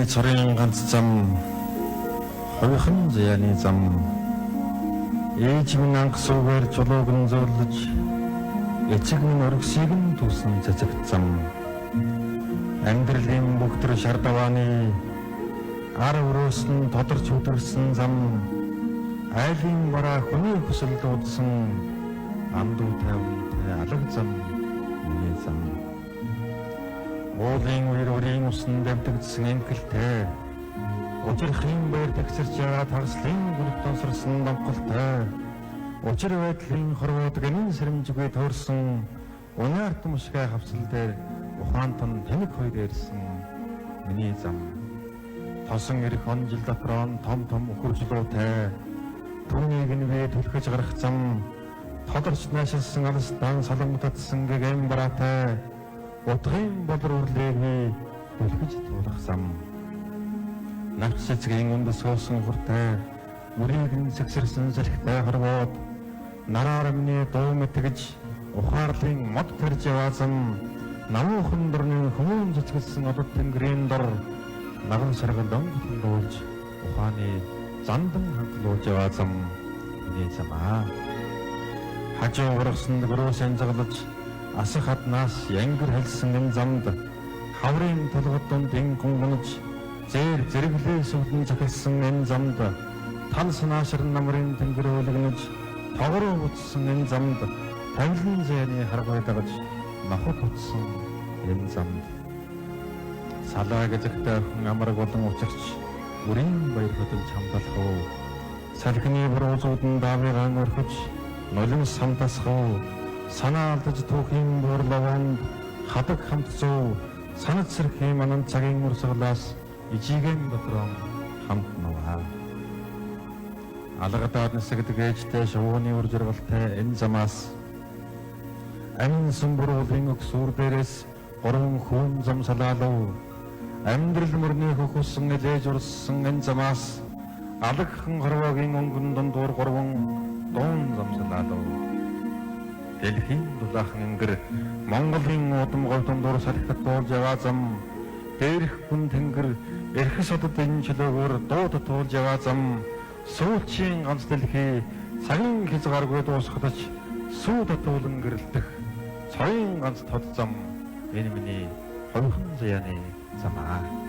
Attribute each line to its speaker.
Speaker 1: Миний цорын ганц зам хойхон зяаны зам ээж минь ангасуугаар жолоог нь зөрлөж эцэг минь өргсийг нь тусан цэцэг зам амьдралын бүх төр шардавааны ар өрөөс нь тодорч өдөрсөн зам айлын бараа хүний хүсэл дуудсан андуу тавтай алга зам миний зам уулын үрийн усан давтагдсан эмхэлтэй учирхын байр тагсарч байгаа таслын гүрт тосрсон донхолтой учир байдлын хорвоод гэнэн сэрэмжгүй тойрсон унаарт мушгаа хавцал дээр ухаантан тэнэг хоёр ирсэн миний зам тосон ирэх он жил дотроо том өхөржлөөтэй түүнийг нь би түлхэж гарах зам тодорч наашилсан алстан солонготодсон гэгэм бараатай утгын бодлор үрлээний түлхэж туулах зам навч цэцгийн өндөс хоосон хүртэй мөрийг нь сэгсэрсэн салхитай хорвоод нараар миний дуу мэтгэж ухаарлын мод тарж яваа зам намуухан дорны хүмүүн цэцгэлсэн одод тэнгэрийн дор наган саргалдан дуулж ухааны зандан хангалуулж яваа зам миний замаа хажуу гаргасан гөрөөсөн загалж асах хаднаас янгэр хэлсэн энэ замд хаврын толгод донд гүнгунж зэрэглээ сүлэн захилсан энэ замд тал санаашрын намрын тэнгэр өлгөнөж тогроо утсан энэ замд тавилын зэний харгой дагаж нохот утсан энэ замд салаа гэжигтэй хүн амраг болон учирч үрийн баяр хөдөлж хамталхав салхины буруузууд нь давыгаан орхиж нулимс самтасхав санаа алдаж түүхийн буурлаванд хадаг хамтсуу санад сэрхийн манан цагийн урсгалаас ижигэм дотроо хамт наваа алгадаад нэсэгдэг ээжтэй шувууны ур жаргалтай энэ замаас амин сүмбөрөлийн өксүр дээрээс гурван хүн зам салаалав амьдрал мөрний хөхөсөн элээж урссан энэ замаас алагхан хорвоогийн өнгөн дондуур гурван дуун зам салаалав дэлхийн дулаахан ингэр Монголын удам голдондор салхит дуулж яваа зам дээрх хүн тэнгэр эрхэс одод энэ чөлөөгөөр дууд туулж яваа зам сүүлчийн ганц дэлхий цагийн хязгааргүй дуусгадаж сүү татуулан гэрэлтэх цоён ганц тод зам энэ миний хойхон зяаны замаа